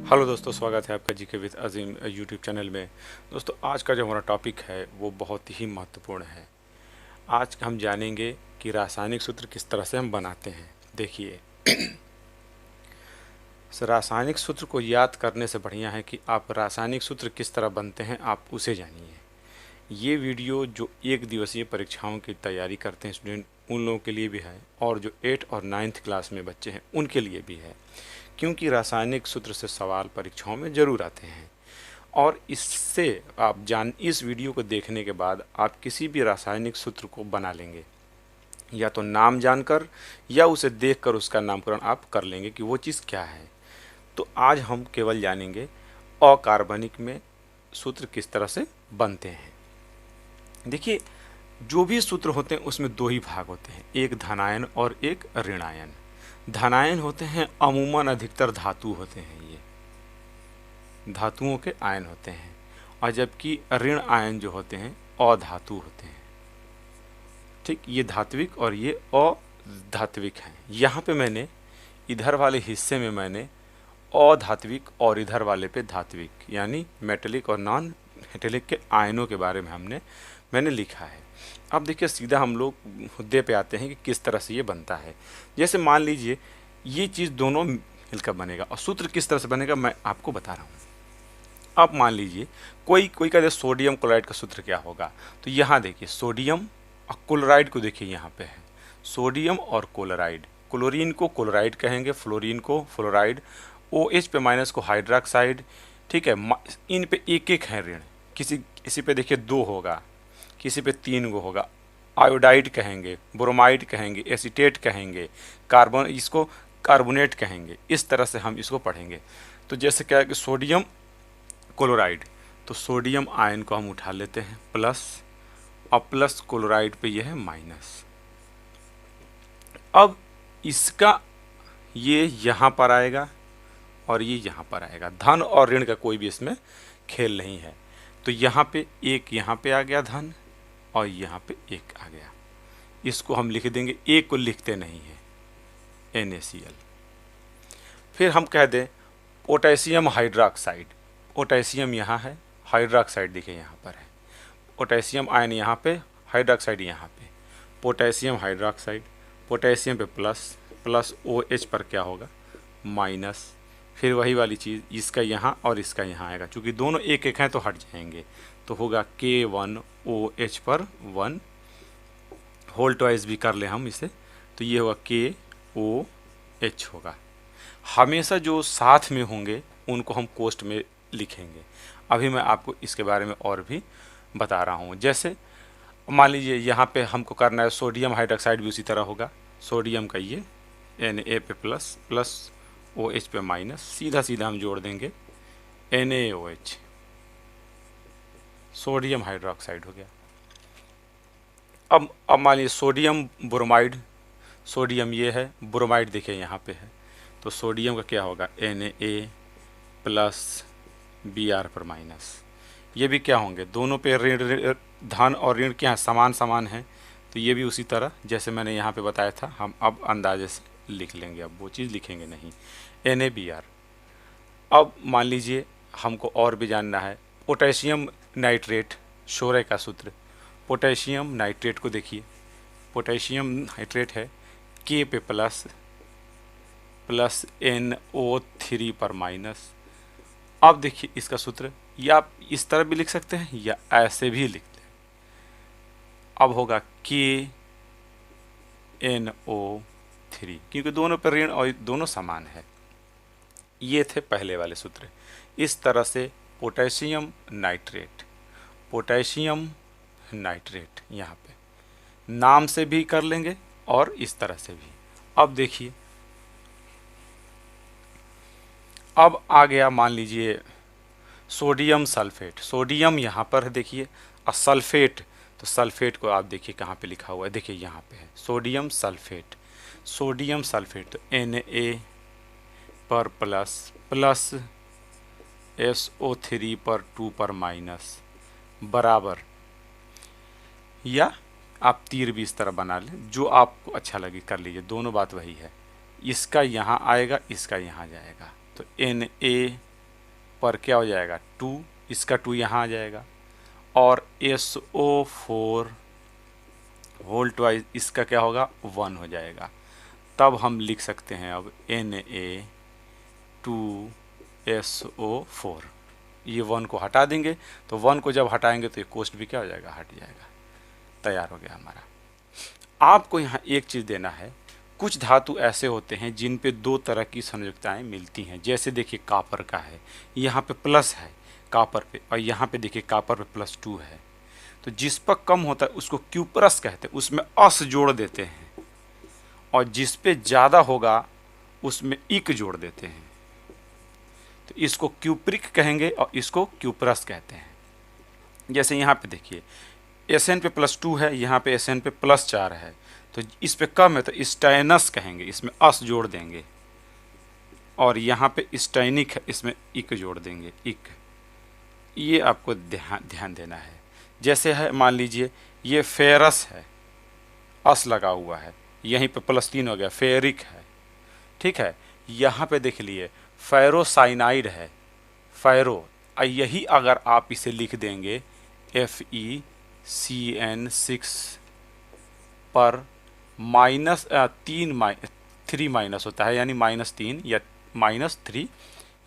Hello दोस्तों, स्वागत है आपका GK with Azeem YouTube channel में। दोस्तों, आज का जो हमारा टॉपिक है वो बहुत ही महत्वपूर्ण है। आज हम जानेंगे कि रासायनिक सूत्र किस तरह से हम बनाते हैं। देखिए, रासायनिक सूत्र को याद करने से बढ़िया है कि आप रासायनिक सूत्र किस तरह बनते हैं आप उसे जानिए। ये वीडियो जो एक दिवसीय परीक्षाओं की तैयारी करते हैं स्टूडेंट, उन लोगों के लिए भी है, और जो 8 और 9th क्लास में बच्चे हैं उनके लिए भी है, क्योंकि रासायनिक सूत्र से सवाल परीक्षाओं में ज़रूर आते हैं। और इससे इस वीडियो को देखने के बाद आप किसी भी रासायनिक सूत्र को बना लेंगे, या तो नाम जानकर या उसे देखकर उसका नामकरण आप कर लेंगे कि वो चीज़ क्या है। तो आज हम केवल जानेंगे अकार्बनिक में सूत्र किस तरह से बनते हैं। देखिए, जो भी सूत्र होते हैं उसमें दो ही भाग होते हैं, एक धनायन और एक ऋणायन। धनायन होते हैं अमूमन अधिकतर धातु होते हैं, ये धातुओं के आयन होते हैं, और जबकि ऋण आयन जो होते हैं अधातु होते हैं। ठीक, ये धात्विक और ये अधात्विक हैं। यहाँ पे मैंने इधर वाले हिस्से में मैंने अधात्विक और इधर वाले पे धात्विक यानी मेटेलिक और नॉन मेटेलिक के आयनों के बारे में मैंने लिखा है। अब देखिए, सीधा हम लोग मुद्दे पे आते हैं कि किस तरह से ये बनता है। जैसे मान लीजिए ये चीज़ दोनों मिलकर बनेगा, और सूत्र किस तरह से बनेगा मैं आपको बता रहा हूँ। अब मान लीजिए कोई कहते हैं सोडियम क्लोराइड का सूत्र क्या होगा, तो यहाँ देखिए सोडियम और क्लोराइड को देखिए, यहाँ पे है सोडियम और क्लोराइड। क्लोरीन को क्लोराइड कहेंगे, फ्लोरीन को फ्लोराइड, OH पे माइनस को हाइड्रोक्साइड। ठीक है, इन पे एक एक है ऋण, किसी पे देखिए 2 होगा, किसी पे 3 गो होगा। आयोडाइड कहेंगे, ब्रोमाइड कहेंगे, एसीटेट कहेंगे, कार्बन इसको कार्बोनेट कहेंगे। इस तरह से हम इसको पढ़ेंगे। तो जैसे क्या है कि सोडियम क्लोराइड, तो सोडियम आयन को हम उठा लेते हैं प्लस, और प्लस क्लोराइड पे यह है माइनस। अब इसका ये यहाँ पर आएगा और ये यहाँ पर आएगा। धन और ऋण का कोई भी इसमें खेल नहीं है। तो यहाँ पे एक यहाँ पे आ गया धन, और यहाँ पे एक आ गया। इसको हम लिख देंगे, एक को लिखते नहीं है NaCl। फिर हम कह दें पोटेशियम हाइड्रोक्साइड। पोटेशियम यहाँ है, हाइड्रोक्साइड देखिए यहाँ पर है। पोटेशियम आयन यहाँ पे, हाइड्रोक्साइड यहाँ पे। पोटेशियम हाइड्रोक्साइड, पोटेशियम पे प्लस, प्लस OH पर क्या होगा माइनस। फिर वही वाली चीज़, इसका यहाँ और इसका यहाँ आएगा, क्योंकि दोनों एक एक हैं तो हट जाएंगे। तो होगा K1OH पर 1, होल ट्वाइस भी कर ले हम इसे, तो ये होगा KOH होगा। हमेशा जो साथ में होंगे उनको हम कोष्ठ में लिखेंगे। अभी मैं आपको इसके बारे में और भी बता रहा हूँ। जैसे मान लीजिए यहाँ पे हमको करना है सोडियम हाइड्रोक्साइड, भी उसी तरह होगा। सोडियम का ये Na पे प्लस, प्लस OH पे माइनस, सीधा सीधा हम जोड़ देंगे NaOH, सोडियम हाइड्रोक्साइड हो गया। अब मान लीजिए सोडियम ब्रोमाइड, सोडियम ये है, ब्रोमाइड देखिए यहाँ पे है, तो सोडियम का क्या होगा Na प्लस Br पर माइनस। ये भी क्या होंगे, दोनों पे ऋण, धन और ऋण क्या है, समान समान है। तो ये भी उसी तरह जैसे मैंने यहाँ पे बताया था, हम अब अंदाजे से लिख लेंगे, अब वो चीज़ लिखेंगे नहीं, NaBr। अब मान लीजिए हमको और भी जानना है पोटेशियम नाइट्रेट, शोरे का सूत्र। पोटेशियम नाइट्रेट को देखिए, पोटेशियम नाइट्रेट है K पे प्लस, प्लस NO3 पर माइनस। अब देखिए इसका सूत्र, या आप इस तरह भी लिख सकते हैं या ऐसे भी लिख लें। अब होगा KNO3, क्योंकि दोनों पर ऋण और दोनों समान है। ये थे पहले वाले सूत्र। इस तरह से पोटेशियम नाइट्रेट, पोटेशियम नाइट्रेट यहाँ पे नाम से भी कर लेंगे और इस तरह से भी। अब देखिए, अब आ गया मान लीजिए सोडियम सल्फेट। सोडियम यहाँ पर है देखिए, और सल्फेट, तो सल्फेट को आप देखिए कहाँ पे लिखा हुआ है, देखिए यहाँ पे है सोडियम सल्फेट। सोडियम सल्फेट तो Na पर प्लस, प्लस SO3 पर 2 पर माइनस, बराबर, या आप तीर भी इस तरह बना लें, जो आपको अच्छा लगे कर लीजिए, दोनों बात वही है। इसका यहाँ आएगा, इसका यहाँ जाएगा, तो Na पर क्या हो जाएगा 2, इसका 2 यहाँ आ जाएगा, और SO4 होल ट्वाइस इसका क्या होगा 1 हो जाएगा। तब हम लिख सकते हैं अब Na2SO4। ये 1 को हटा देंगे, तो 1 को जब हटाएंगे तो ये कोष्ठ भी क्या हो जाएगा, हट जाएगा। तैयार हो गया हमारा। आपको यहाँ एक चीज़ देना है, कुछ धातु ऐसे होते हैं जिन पे दो तरह की संयुक्ताएं मिलती हैं। जैसे देखिए कापर का है, यहाँ पे प्लस है कापर पे, और यहाँ पे देखिए कापर पे +2 है। तो जिस पर कम होता है उसको क्यूपरस कहते हैं, उसमें अस जोड़ देते हैं, और जिस पे ज़्यादा होगा उसमें इक जोड़ देते हैं। तो इसको क्यूप्रिक कहेंगे और इसको क्यूपरस कहते हैं। जैसे यहाँ पे देखिए Sn पे +2 है, यहाँ पे Sn पे +4 है, तो इस पे कम है तो स्टाइनस कहेंगे, इसमें अस जोड़ देंगे, और यहाँ पे स्टाइनिक है, इसमें इक जोड़ देंगे, इक। ये आपको ध्यान देना है। जैसे है मान लीजिए ये फेरस है, अस लगा हुआ है, यहीं पे +3 हो गया, फेरिक है, ठीक है। यहाँ पे देख लिए फेरोसाइनाइड है, फेरो, यही अगर आप इसे लिख देंगे FeCN6 पर -3 माइनस होता है, यानी -3 या -3,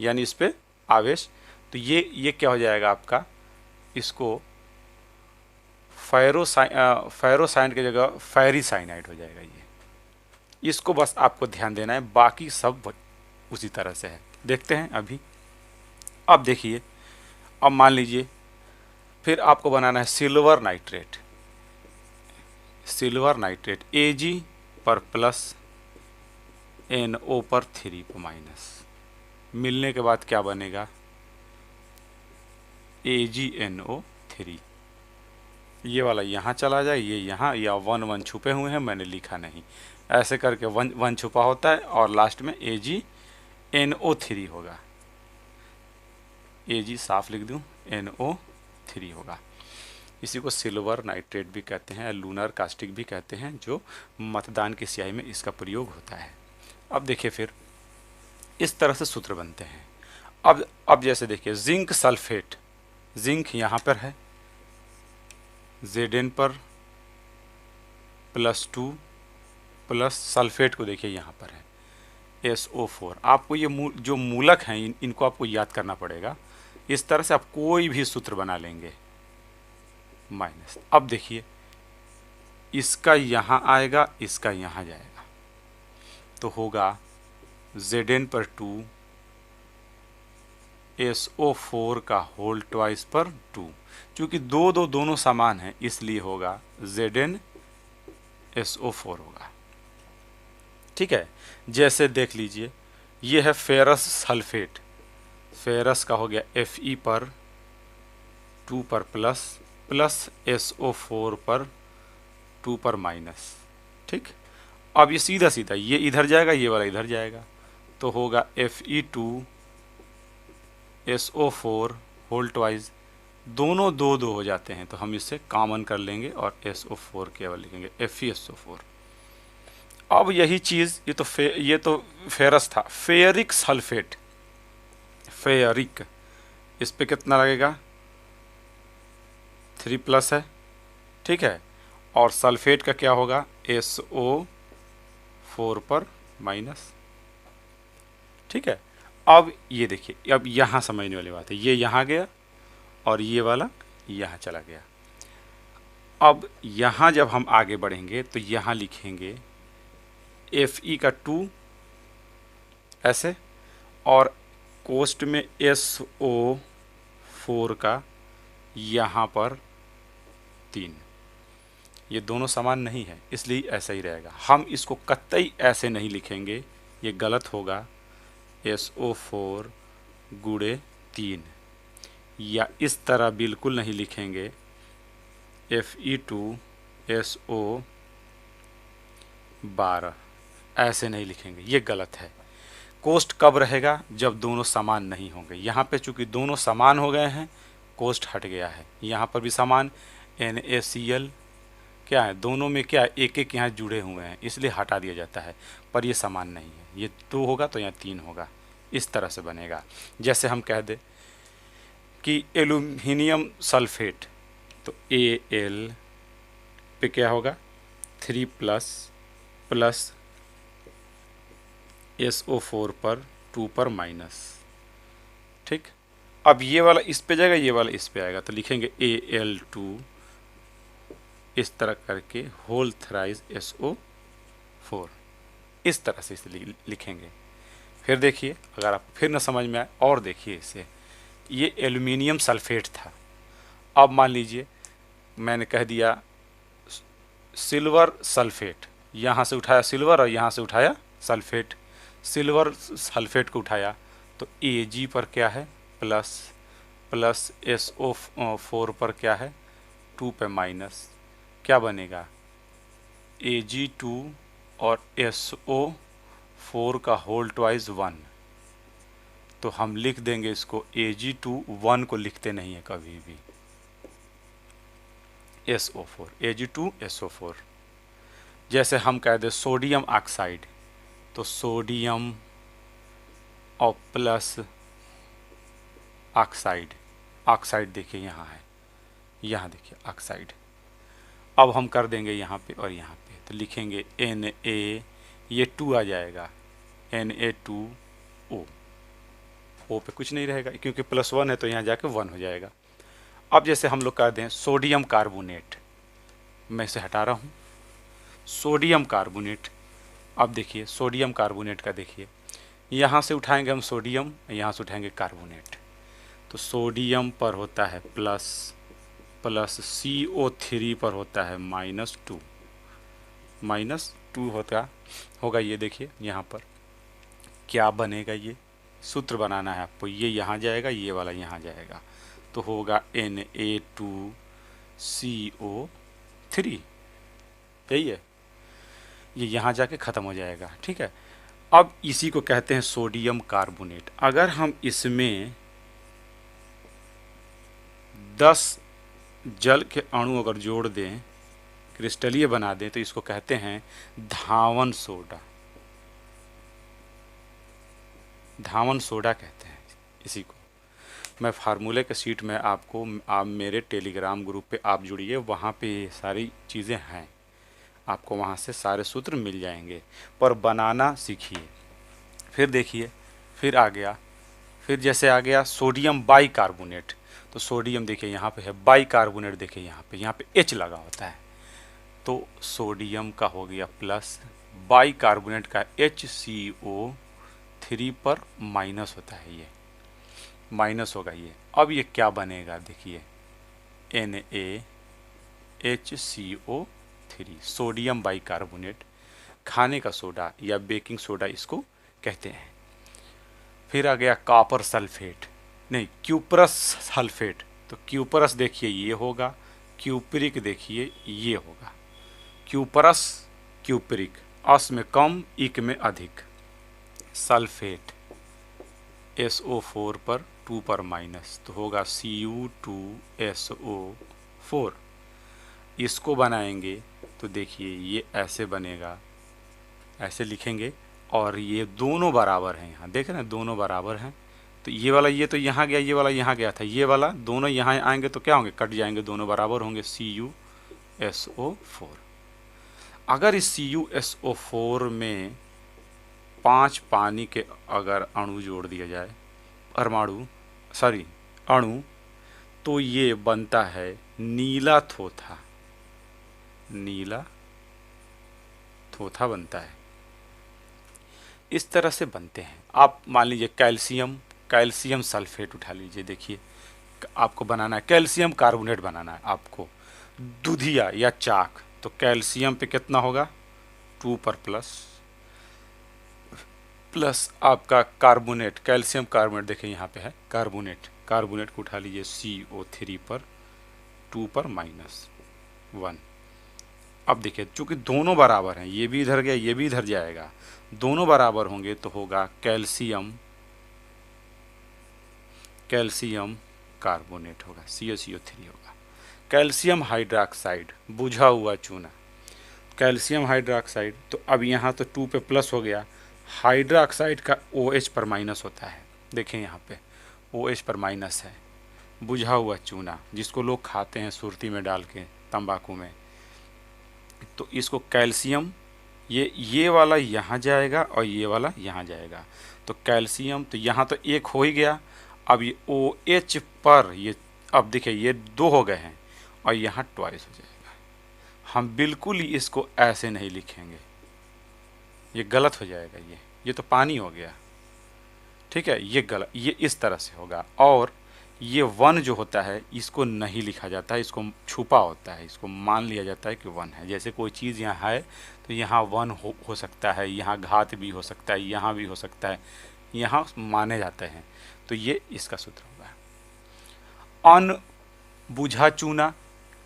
यानी इस पे आवेश, तो ये क्या हो जाएगा आपका, इसको फेरोसाइन की जगह फेरिसाइनाइड हो जाएगा। ये इसको बस आपको ध्यान देना है, बाकी सब उसी तरह से है। देखते हैं अभी। अब देखिए, अब मान लीजिए फिर आपको बनाना है silver nitrate. Silver nitrate Ag पर प्लस NO पर 3 पर माइनस, मिलने के बाद क्या बनेगा AgNO3। ये वाला यहाँ चला जाए, ये यहाँ, या 1 छुपे हुए हैं, मैंने लिखा नहीं, ऐसे करके 1 छुपा होता है, और लास्ट में AgNO3 होगा। Ag साफ लिख दूँ, NO3 होगा। इसी को सिल्वर नाइट्रेट भी कहते हैं, लूनर कास्टिक भी कहते हैं, जो मतदान की स्याही में इसका प्रयोग होता है। अब देखिए फिर इस तरह से सूत्र बनते हैं। अब जैसे देखिए जिंक सल्फेट, जिंक यहाँ पर है, Zn पर +2 प्लस सल्फेट को देखिए यहाँ पर है SO4। आपको ये जो मूलक हैं इनको आपको याद करना पड़ेगा। इस तरह से आप कोई भी सूत्र बना लेंगे माइनस। अब देखिए इसका यहाँ आएगा, इसका यहाँ जाएगा, तो होगा Zn पर 2 SO4 का होल ट्वाइस पर 2। चूँकि दोनों समान हैं इसलिए होगा Zn SO4 होगा, ठीक है। जैसे देख लीजिए ये है फेरस सल्फेट, फेरस का हो गया Fe पर 2 पर प्लस SO4 पर 2 पर माइनस, ठीक। अब ये सीधा सीधा ये इधर जाएगा, ये वाला इधर जाएगा, तो होगा Fe2SO4 होल ट्वाइस, दोनों 2 हो जाते हैं, तो हम इससे कॉमन कर लेंगे और SO4 केवल लिखेंगे FeSO4। अब यही चीज़ ये तो फेरस था, फेरिक सल्फेट, फेरिक, इस पे कितना लगेगा 3+ है, ठीक है, और सल्फेट का क्या होगा SO4 पर माइनस, ठीक है। अब ये देखिए, अब यहाँ समझने वाली बात है, ये यहाँ गया और ये वाला यहाँ चला गया। अब यहाँ जब हम आगे बढ़ेंगे तो यहाँ लिखेंगे Fe का 2 ऐसे, और कोष्ठ में SO4 का यहाँ पर 3। ये दोनों समान नहीं है इसलिए ऐसा ही रहेगा। हम इसको कतई ऐसे नहीं लिखेंगे, ये गलत होगा, SO4 गुणे 3, या इस तरह बिल्कुल नहीं लिखेंगे Fe2SO12, ऐसे नहीं लिखेंगे, ये गलत है। कोष्ठ कब रहेगा जब दोनों समान नहीं होंगे। यहाँ पे चूंकि दोनों समान हो गए हैं कोष्ठ हट गया है, यहाँ पर भी समान NaCl क्या है, दोनों में क्या एक एक यहाँ जुड़े हुए हैं इसलिए हटा दिया जाता है, पर ये समान नहीं है, ये 2 होगा तो यहाँ 3 होगा, इस तरह से बनेगा। जैसे हम कह दे कि एल्यूमिनियम सल्फेट, तो Al पे क्या होगा 3 प्लस प्लस SO4 पर 2 पर माइनस। ठीक, अब ये वाला इस पे जाएगा, ये वाला इस पे आएगा, तो लिखेंगे Al2 इस तरह करके होल थ्राइस SO4, इस तरह से इसे लिखेंगे। फिर देखिए, अगर आप फिर ना समझ में आए और देखिए इसे, ये एल्यूमिनियम सल्फेट था। अब मान लीजिए मैंने कह दिया सिल्वर सल्फेट, यहाँ से उठाया सिल्वर और यहाँ से उठाया सल्फेट, सिल्वर सल्फेट को उठाया तो Ag पर क्या है प्लस प्लस SO4 पर क्या है 2 पे माइनस, क्या बनेगा Ag2 और SO4 का होल ट्वाइस 1। तो हम लिख देंगे इसको Ag2, 1 को लिखते नहीं है कभी भी, SO4, Ag2 SO4। जैसे हम कह दें सोडियम ऑक्साइड, तो सोडियम और प्लस ऑक्साइड, ऑक्साइड देखिए यहाँ है, यहाँ देखिए ऑक्साइड। अब हम कर देंगे यहाँ पे और यहाँ पे, तो लिखेंगे Na, ये 2 आ जाएगा Na2O, O पे कुछ नहीं रहेगा क्योंकि +1 है तो यहाँ जाके 1 हो जाएगा। अब जैसे हम लोग कह दें सोडियम कार्बोनेट, मैं इसे हटा रहा हूँ, सोडियम कार्बोनेट। अब देखिए सोडियम कार्बोनेट का देखिए, यहाँ से उठाएंगे हम सोडियम, यहाँ से उठाएंगे कार्बोनेट, तो सोडियम पर होता है प्लस प्लस CO3 पर होता है -2, -2 होगा। ये देखिए यहाँ पर क्या बनेगा, ये सूत्र बनाना है आपको, ये यहाँ जाएगा, ये वाला यहाँ जाएगा, तो होगा Na2CO3, यही है, ये यहाँ जाके ख़त्म हो जाएगा। ठीक है, अब इसी को कहते हैं सोडियम कार्बोनेट। अगर हम इसमें 10 जल के अणु अगर जोड़ दें, क्रिस्टलीय बना दें, तो इसको कहते हैं धावन सोडा, धावन सोडा कहते हैं इसी को। मैं फार्मूले के सीट में आपको, आप मेरे टेलीग्राम ग्रुप पे आप जुड़िए, वहाँ पे ये सारी चीज़ें हैं, आपको वहाँ से सारे सूत्र मिल जाएंगे, पर बनाना सीखिए। फिर देखिए, फिर आ गया, फिर जैसे आ गया सोडियम बाइकार्बोनेट, तो सोडियम देखिए यहाँ पे है, बाइकार्बोनेट देखिए यहाँ पे H लगा होता है, तो सोडियम का हो गया प्लस, बाइकार्बोनेट का HCO3 पर माइनस होता है, ये माइनस होगा ये। अब ये क्या बनेगा देखिए NaHCO3, सोडियम बाइकार्बोनेट, खाने का सोडा या बेकिंग सोडा इसको कहते हैं। फिर आ गया कॉपर सल्फेट, नहीं क्यूपरस सल्फेट, तो क्यूपरस देखिए ये होगा, क्यूपरिक देखिए ये होगा, क्यूपरस क्यूपरिक, अस में कम इक में अधिक, सल्फेट SO4 पर 2 पर माइनस, तो होगा Cu2SO4। इसको बनाएंगे तो देखिए ये ऐसे बनेगा, ऐसे लिखेंगे, और ये दोनों बराबर हैं, यहाँ देख रहे हैं दोनों बराबर हैं, तो ये वाला ये तो यहाँ गया, ये वाला यहाँ गया था, ये वाला दोनों यहाँ आएंगे तो क्या होंगे, कट जाएंगे, दोनों बराबर होंगे, CuSO4। अगर इस CuSO4 में 5 पानी के अगर अणु जोड़ दिया जाए, अणु, तो ये बनता है नीला थोथा, नीला थोथा बनता है। इस तरह से बनते हैं। आप मान लीजिए कैल्शियम सल्फेट उठा लीजिए, देखिए आपको बनाना है कैल्शियम कार्बोनेट बनाना है आपको, दूधिया या चाक, तो कैल्शियम पे कितना होगा 2 पर प्लस आपका कार्बोनेट, कैल्शियम कार्बोनेट देखिए यहाँ पे है कार्बोनेट को उठा लीजिए CO3 पर 2 पर -1। अब देखिए चूंकि दोनों बराबर हैं, ये भी इधर गया ये भी इधर जाएगा, दोनों बराबर होंगे तो होगा कैल्शियम कार्बोनेट होगा, CaCO3 होगा। कैल्शियम हाइड्रोक्साइड, बुझा हुआ चूना, कैल्शियम हाइड्रोक्साइड, तो अब यहाँ तो 2 पे प्लस हो गया, हाइड्रोक्साइड का OH पर माइनस होता है, देखिए यहाँ पे OH पर माइनस है, बुझा हुआ चूना जिसको लोग खाते हैं सुरती में डाल के, तंबाकू में। तो इसको कैल्शियम, ये वाला यहाँ जाएगा और ये वाला यहाँ जाएगा। तो कैल्शियम तो यहाँ तो एक हो ही गया। अब ये OH पर ये, अब देखिए ये 2 हो गए हैं और यहाँ ट्वाइस हो जाएगा। हम बिल्कुल ही इसको ऐसे नहीं लिखेंगे, ये गलत हो जाएगा। ये तो पानी हो गया, ठीक है, ये गलत, ये इस तरह से होगा। और ये 1 जो होता है इसको नहीं लिखा जाता है, इसको छुपा होता है, इसको मान लिया जाता है कि 1 है। जैसे कोई चीज़ यहाँ है तो यहाँ 1 हो सकता है, यहाँ घात भी हो सकता है, यहाँ भी हो सकता है, यहाँ माने जाते हैं। तो ये इसका सूत्र होगा। अनबुझा चूना,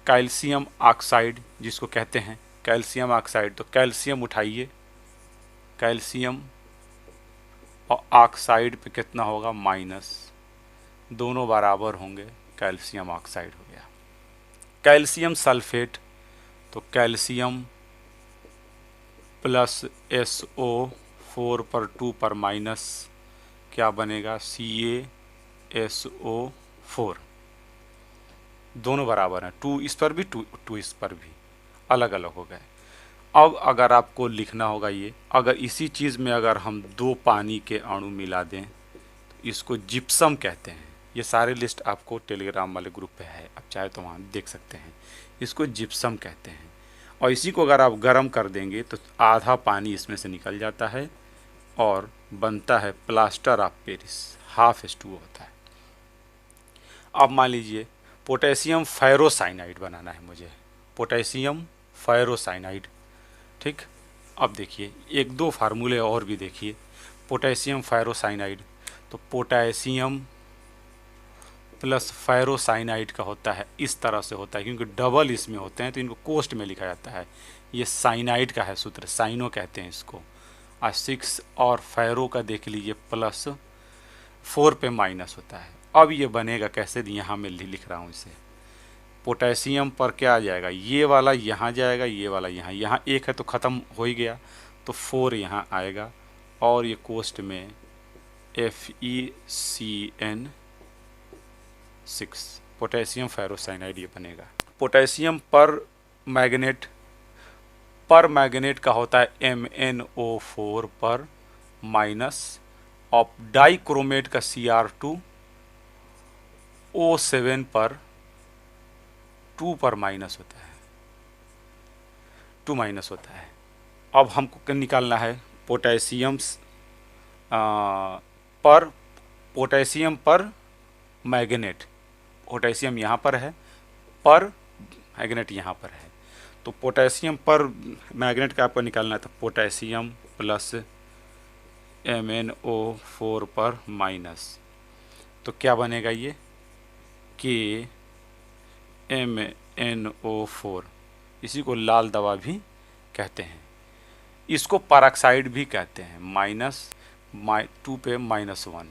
कैल्शियम ऑक्साइड जिसको कहते हैं, कैल्शियम ऑक्साइड। तो कैल्शियम उठाइए, कैल्शियम और ऑक्साइड पे कितना होगा, माइनस, दोनों बराबर होंगे, कैल्शियम ऑक्साइड हो गया। कैल्शियम सल्फेट, तो कैल्शियम प्लस SO4 पर 2 पर माइनस क्या बनेगा, CaSO4, दोनों बराबर हैं, 2 इस पर भी 2 इस पर भी, अलग अलग हो गए। अब अगर आपको लिखना होगा ये, अगर इसी चीज़ में अगर हम 2 पानी के अणु मिला दें तो इसको जिप्सम कहते हैं। ये सारे लिस्ट आपको टेलीग्राम वाले ग्रुप पे है, आप चाहे तो वहाँ देख सकते हैं। इसको जिप्सम कहते हैं। और इसी को अगर आप गर्म कर देंगे तो आधा पानी इसमें से निकल जाता है और बनता है प्लास्टर ऑफ पेरिस, ½ होता है। अब मान लीजिए पोटेशियम फेरोसाइनाइड बनाना है मुझे, पोटेशियम फेरोसाइनाइड, ठीक। अब देखिए 1-2 फार्मूले और भी देखिए। पोटेशियम फेरोसाइनाइड, तो पोटेशियम प्लस फेरोसाइनाइड का होता है, इस तरह से होता है क्योंकि डबल इसमें होते हैं तो इनको कोष्ट में लिखा जाता है। ये साइनाइड का है सूत्र, साइनो कहते हैं इसको। 6 और फेरो का देख लीजिए प्लस 4 पे माइनस होता है। अब ये बनेगा कैसे, यहाँ मैं लिख रहा हूँ इसे। पोटेशियम पर क्या आ जाएगा, ये वाला यहाँ जाएगा, ये वाला यहाँ, यहाँ 1 है तो ख़त्म हो ही गया, तो 4 यहाँ आएगा और ये कोष्ट में FeCN6, पोटेशियम फेरोसाइनाइड ये बनेगा। पोटेशियम पर मैग्नेट का होता है MnO4 पर माइनस, और डाइक्रोमेट का Cr2O7 पर 2 पर माइनस होता है, 2 माइनस होता है। अब हमको निकालना है पोटेशियम पर मैग्नेट, पोटेशियम यहाँ पर है, पर मैग्नेट यहाँ पर है। तो पोटेशियम पर मैग्नेट का आपको निकालना है, तो पोटेशियम प्लस MnO4 पर माइनस, तो क्या बनेगा ये कि MnO4, इसी को लाल दवा भी कहते हैं, इसको परऑक्साइड भी कहते हैं। -2 पे -1,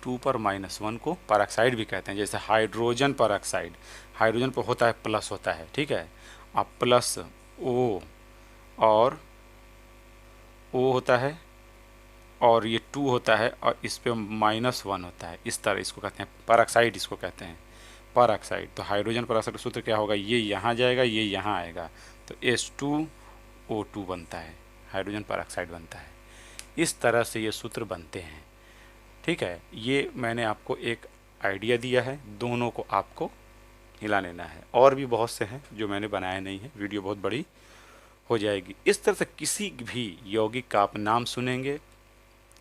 2 पर -1 को परऑक्साइड भी कहते हैं। जैसे हाइड्रोजन परऑक्साइड, हाइड्रोजन पर होता है प्लस होता है, ठीक है, अब प्लस O और O होता है और ये 2 होता है और इस पे -1 होता है, इस तरह इसको कहते हैं परऑक्साइड, इसको कहते हैं परऑक्साइड। तो हाइड्रोजन परऑक्साइड का सूत्र क्या होगा, ये यहाँ जाएगा, ये यहाँ आएगा, तो H2O2 बनता है, हाइड्रोजन परऑक्साइड बनता है। इस तरह से ये सूत्र बनते हैं, ठीक है। ये मैंने आपको एक आइडिया दिया है, दोनों को आपको हिला लेना है। और भी बहुत से हैं जो मैंने बनाए नहीं है, वीडियो बहुत बड़ी हो जाएगी। इस तरह से किसी भी यौगिक का आप नाम सुनेंगे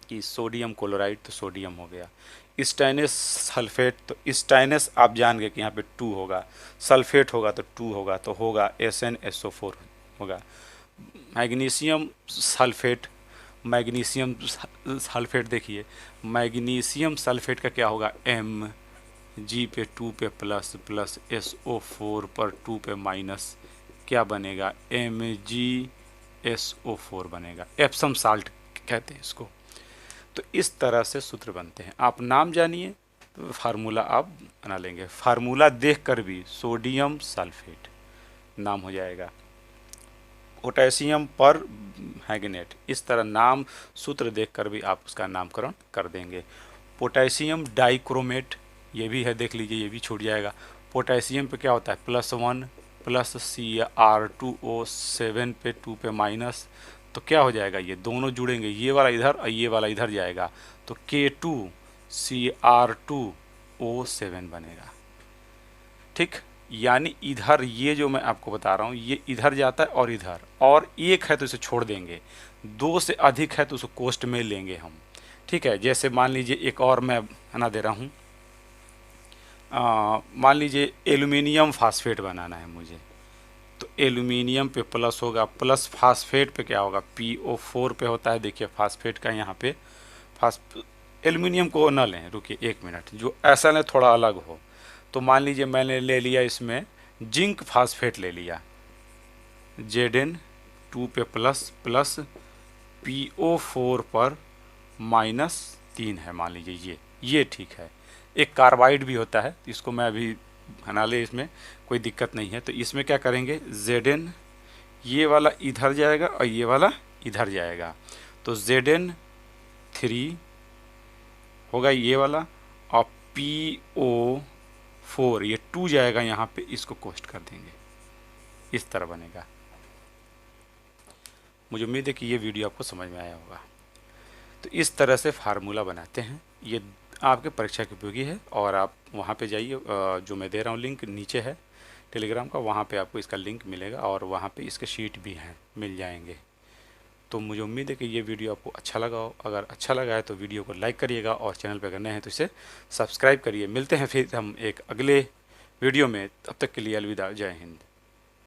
कि सोडियम क्लोराइड, तो सोडियम हो गया, स्टेनस सल्फेट, तो स्टेनस आप जान गए कि यहाँ पे 2 होगा, सल्फेट होगा तो 2 होगा, तो होगा SnSO4 होगा। मैग्नीशियम सल्फेट, मैग्नीशियम सल्फेट देखिए, मैग्नीशियम सल्फेट का क्या होगा, Mg पे 2 पे प्लस प्लस SO4 पर 2 पे माइनस, क्या बनेगा MgSO4 बनेगा, एप्सम साल्ट कहते हैं इसको। तो इस तरह से सूत्र बनते हैं। आप नाम जानिए तो फार्मूला आप बना लेंगे, फार्मूला देखकर भी सोडियम सल्फेट नाम हो जाएगा, पोटेशियम पर मैग्नेट, इस तरह नाम सूत्र देखकर भी आप उसका नामकरण कर देंगे। पोटेशियम डाइक्रोमेट, ये भी है, देख लीजिए ये भी छूट जाएगा। पोटेशियम पे क्या होता है +1 प्लस Cr2O7 पे 2 पे माइनस, तो क्या हो जाएगा, ये दोनों जुड़ेंगे, ये वाला इधर और ये वाला इधर जाएगा, तो K2Cr2O7 बनेगा। ठीक, यानी इधर ये जो मैं आपको बता रहा हूँ ये इधर जाता है और इधर, और एक है तो इसे छोड़ देंगे, दो से अधिक है तो उसको कोष्ट में लेंगे हम। ठीक है, जैसे मान लीजिए एक और मैं बना दे रहा हूँ, मान लीजिए एल्युमिनियम फास्फेट बनाना है मुझे, तो एल्युमिनियम पे प्लस होगा, प्लस फास्फेट पे क्या होगा, PO4 पे होता है। देखिए फास्फेट का यहाँ पे एल्युमिनियम को ना लें, रुकिए 1 मिनट, जो ऐसा लें थोड़ा अलग हो। तो मान लीजिए मैंने ले लिया इसमें जिंक फास्फेट ले लिया, Zn2 पे प्लस प्लस PO4 पर -3 है, मान लीजिए ये ठीक है। एक कार्बाइड भी होता है, इसको मैं अभी बना ले, इसमें कोई दिक्कत नहीं है। तो इसमें क्या करेंगे, Zn ये वाला इधर जाएगा और ये वाला इधर जाएगा, तो Zn3 होगा ये वाला, और PO4 ये 2 जाएगा यहाँ पे, इसको कोष्ट कर देंगे, इस तरह बनेगा। मुझे उम्मीद है कि ये वीडियो आपको समझ में आया होगा। तो इस तरह से फार्मूला बनाते हैं, ये आपके परीक्षा के उपयोगी है। और आप वहाँ पे जाइए, जो मैं दे रहा हूँ लिंक नीचे है टेलीग्राम का, वहाँ पे आपको इसका लिंक मिलेगा और वहाँ पे इसके शीट भी हैं, मिल जाएंगे। तो मुझे उम्मीद है कि ये वीडियो आपको अच्छा लगा हो। अगर अच्छा लगा है तो वीडियो को लाइक करिएगा, और चैनल पर अगर नए हैं तो इसे सब्सक्राइब करिए। मिलते हैं फिर हम एक अगले वीडियो में, तब तक के लिए अलविदा, जय हिंद।